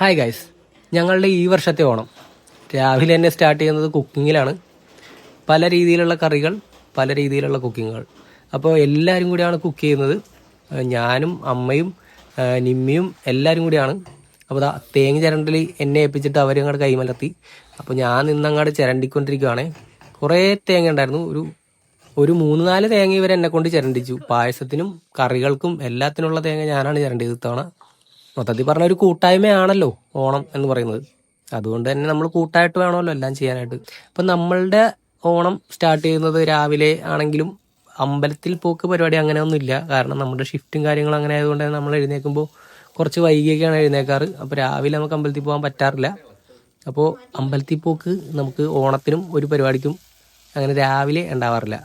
Hi guys, ഞങ്ങളുടെ ഈ വർഷത്തെ ഓണം രാവിലെ തന്നെ സ്റ്റാർട്ട് ചെയ്യുന്നത് കുക്കിങ്ങിലാണ്. പല രീതിയിലുള്ള കറികൾ, പല രീതിയിലുള്ള കുക്കിങ്ങുകൾ. അപ്പോൾ എല്ലാവരും കൂടിയാണ് കുക്ക് ചെയ്യുന്നത്. ഞാനും അമ്മയും നിമ്മിയും എല്ലാവരും കൂടിയാണ്. അപ്പോൾ തേങ്ങ ചിരണ്ടൽ എന്നെ ഏൽപ്പിച്ചിട്ട് അവരങ്ങോട്ട് കൈമലർത്തി. അപ്പോൾ ഞാൻ നിന്നങ്ങോട്ട് ചിരണ്ടിക്കൊണ്ടിരിക്കുകയാണ്. കുറേ തേങ്ങ ഉണ്ടായിരുന്നു. ഒരു 3-4 തേങ്ങ ഇവർ എന്നെ കൊണ്ട് ചിരണ്ടിച്ചു. പായസത്തിനും കറികൾക്കും എല്ലാത്തിനുള്ള തേങ്ങ ഞാനാണ് ചിരണ്ടിയത് ഇത്തവണ. മൊത്തത്തിൽ പറഞ്ഞ ഒരു കൂട്ടായ്മയാണല്ലോ ഓണം എന്ന് പറയുന്നത്. അതുകൊണ്ട് തന്നെ നമ്മൾ കൂട്ടായിട്ട് വേണമല്ലോ എല്ലാം ചെയ്യാനായിട്ട്. അപ്പം നമ്മളുടെ ഓണം സ്റ്റാർട്ട് ചെയ്യുന്നത് രാവിലെ ആണെങ്കിലും അമ്പലത്തിൽ പോക്ക് പരിപാടി അങ്ങനെയൊന്നുമില്ല. കാരണം നമ്മുടെ ഷിഫ്റ്റും കാര്യങ്ങളും അങ്ങനെ ആയതുകൊണ്ട് തന്നെ നമ്മൾ എഴുന്നേൽക്കുമ്പോൾ കുറച്ച് വൈകിയൊക്കെയാണ് എഴുന്നേൽക്കാറ്. അപ്പോൾ രാവിലെ നമുക്ക് അമ്പലത്തിൽ പോകാൻ പറ്റാറില്ല. അപ്പോൾ അമ്പലത്തിൽ പോക്ക് നമുക്ക് ഓണത്തിനും ഒരു പരിപാടിക്കും അങ്ങനെ രാവിലെ ഉണ്ടാവാറില്ല.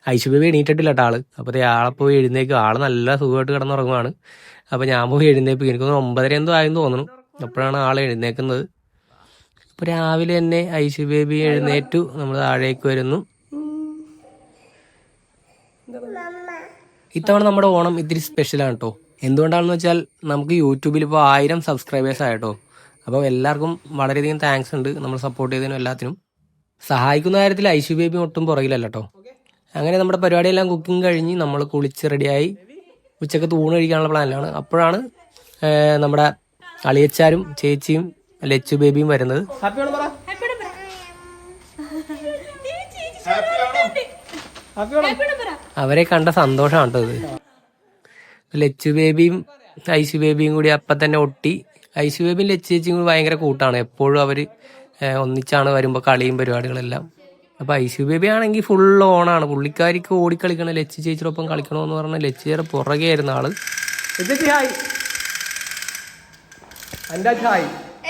ഐശുബേബി എണീറ്റിട്ടില്ല കേട്ടോ ആള്. അപ്പോൾ ആളെ പോയി എഴുന്നേക്കും. ആള് നല്ല സുഖമായിട്ട് കിടന്നുറങ്ങുവാണ്. അപ്പോൾ ഞാൻ പോയി എഴുന്നേൽപ്പിക്കും. എനിക്കൊന്ന് 9:30 എന്തോ ആയെന്ന് തോന്നുന്നു. അപ്പോഴാണ് ആൾ എഴുന്നേക്കുന്നത്. അപ്പോൾ രാവിലെ തന്നെ ഐശുബേബി എഴുന്നേറ്റു. നമ്മൾ താഴേക്ക് വരുന്നു. ഇത്തവണ നമ്മുടെ ഓണം ഇത്തിരി സ്പെഷ്യലാണ് കേട്ടോ. എന്തുകൊണ്ടാണെന്ന് വെച്ചാൽ നമുക്ക് യൂട്യൂബിൽ ഇപ്പോൾ 1000 സബ്സ്ക്രൈബേഴ്സ് ആയിട്ടോ. അപ്പോൾ എല്ലാവർക്കും വളരെയധികം താങ്ക്സ് ഉണ്ട് നമ്മൾ സപ്പോർട്ട് ചെയ്തതിനും എല്ലാത്തിനും. സഹായിക്കുന്ന കാര്യത്തിൽ ഐശുബേബി ഒട്ടും പുറകിലല്ല കേട്ടോ. അങ്ങനെ നമ്മുടെ പരിപാടിയെല്ലാം കുക്കിംഗ് കഴിഞ്ഞ് നമ്മൾ കുളിച്ച് റെഡിയായി ഉച്ചക്ക് തൂണ് കഴിക്കാനുള്ള പ്ലാനിലാണ്. അപ്പോഴാണ് നമ്മുടെ അളിയച്ചാരും ചേച്ചിയും ലച്ചു ബേബിയും വരുന്നത്. അവരെ കണ്ട സന്തോഷമാണ് കേട്ടോ ഇത്. ലച്ചു ബേബിയും ഐശു ബേബിയും കൂടി അപ്പം തന്നെ ഒട്ടി. ഐശു ബേബിയും ലച്ചു ചേച്ചിയും കൂടി ഭയങ്കര കൂട്ടാണ്. എപ്പോഴും അവർ ഒന്നിച്ചാണ് വരുമ്പോൾ കളിയും പരിപാടികളെല്ലാം. അപ്പോൾ ഐശു ബേബി ആണെങ്കിൽ ഫുൾ ഓണാണ്. പുള്ളിക്കാരിക്ക് ഓടിക്കളിക്കണം, ലച്ചു ചേച്ചിയോടൊപ്പം കളിക്കണമെന്ന് പറഞ്ഞാൽ ലച്ചു ചേച്ചിയുടെ പുറകെ ആയിരുന്നു ആള്.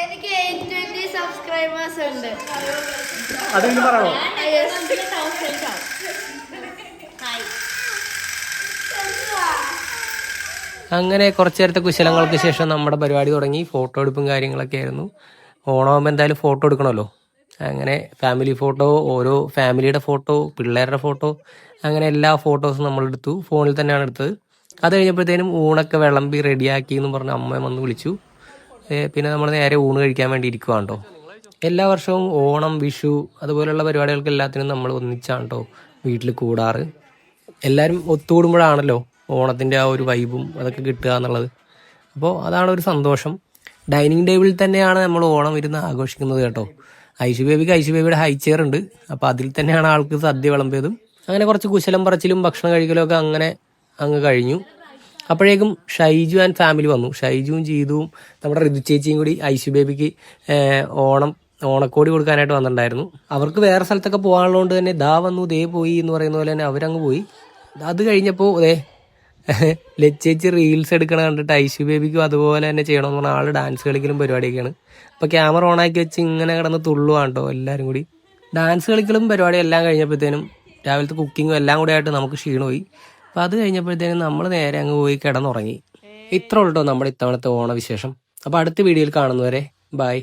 എനിക്ക് 820 സബ്സ്ക്രൈബേഴ്സ് ഉണ്ട്. അങ്ങനെ കുറച്ചു നേരത്തെ കുശലങ്ങൾക്ക് ശേഷം നമ്മുടെ പരിപാടി തുടങ്ങി. ഫോട്ടോ എടുപ്പും കാര്യങ്ങളൊക്കെ ആയിരുന്നു. ഓണമാകുമ്പോൾ എന്തായാലും ഫോട്ടോ എടുക്കണമല്ലോ. അങ്ങനെ ഫാമിലി ഫോട്ടോ, ഓരോ ഫാമിലിയുടെ ഫോട്ടോ, പിള്ളേരുടെ ഫോട്ടോ, അങ്ങനെ എല്ലാ ഫോട്ടോസും നമ്മളെടുത്തു. ഫോണിൽ തന്നെയാണ് എടുത്തത്. അത് കഴിഞ്ഞപ്പോഴത്തേനും ഊണൊക്കെ വിളമ്പി റെഡിയാക്കി എന്ന് പറഞ്ഞ് അമ്മ വന്ന് വിളിച്ചു. പിന്നെ നമ്മൾ നേരെ ഊണ് കഴിക്കാൻ വേണ്ടി ഇരിക്കുവാണ് കേട്ടോ. എല്ലാ വർഷവും ഓണം, വിഷു അതുപോലെയുള്ള പരിപാടികൾക്ക് എല്ലാത്തിനും നമ്മൾ ഒന്നിച്ചാണ് കേട്ടോ വീട്ടിൽ കൂടാറ്. എല്ലാവരും ഒത്തുകൂടുമ്പോഴാണല്ലോ ഓണത്തിൻ്റെ ആ ഒരു വൈബും അതൊക്കെ കിട്ടുക എന്നുള്ളത്. അപ്പോൾ അതാണ് ഒരു സന്തോഷം. ഡൈനിങ് ടേബിളിൽ തന്നെയാണ് നമ്മൾ ഓണം ഇരുന്ന് ആഘോഷിക്കുന്നത് കേട്ടോ. ഐശുബേബിക്ക് ഐശുബേബിയുടെ ഹൈ ചെയർ ഉണ്ട്. അപ്പോൾ അതിൽ തന്നെയാണ് ആൾക്ക് സദ്യ വിളമ്പിയതും. അങ്ങനെ കുറച്ച് കുശലം പറച്ചിലും ഭക്ഷണം കഴിക്കലും ഒക്കെ അങ്ങനെ അങ്ങ് കഴിഞ്ഞു. അപ്പോഴേക്കും ഷൈജു ആൻഡ് ഫാമിലി വന്നു. ഷൈജുവും ജീതുവും നമ്മുടെ ഋതു ചേച്ചിയും കൂടി ഐശുബേബിക്ക് ഓണക്കോടി കൊടുക്കാനായിട്ട് വന്നിട്ടുണ്ടായിരുന്നു. അവർക്ക് വേറെ സ്ഥലത്തൊക്കെ പോകാനുള്ളതുകൊണ്ട് തന്നെ ദാ വന്നു ദേ പോയി എന്ന് പറയുന്ന പോലെ തന്നെ അവരങ്ങ് പോയി. അത് കഴിഞ്ഞപ്പോൾ ലച്ചേച്ചി റീൽസ് എടുക്കണ കണ്ടിട്ട് ഐശുബേബിക്കും അതുപോലെ തന്നെ ചെയ്യണമെന്ന് പറഞ്ഞാൽ ആൾ ഡാൻസ് കളിക്കലും പരിപാടിയൊക്കെയാണ്. അപ്പോൾ ക്യാമറ ഓണാക്കി വെച്ച് ഇങ്ങനെ കിടന്ന് തുള്ളുവാണ് കേട്ടോ എല്ലാവരും കൂടി. ഡാൻസ് കളിക്കലും പരിപാടിയും എല്ലാം കഴിഞ്ഞപ്പോഴത്തേനും രാവിലത്തെ കുക്കിങ്ങും എല്ലാം കൂടെ ആയിട്ട് നമുക്ക് ക്ഷീണമായി. അപ്പോൾ അത് കഴിഞ്ഞപ്പോഴത്തേനും നമ്മൾ നേരെ അങ്ങ് പോയി കിടന്നുറങ്ങി. ഇത്ര ഉള്ളൂ കേട്ടോ നമ്മുടെ ഇത്തവണത്തെ ഓണവിശേഷം. അപ്പോൾ അടുത്ത വീഡിയോയിൽ കാണുന്നവരെ ബൈ.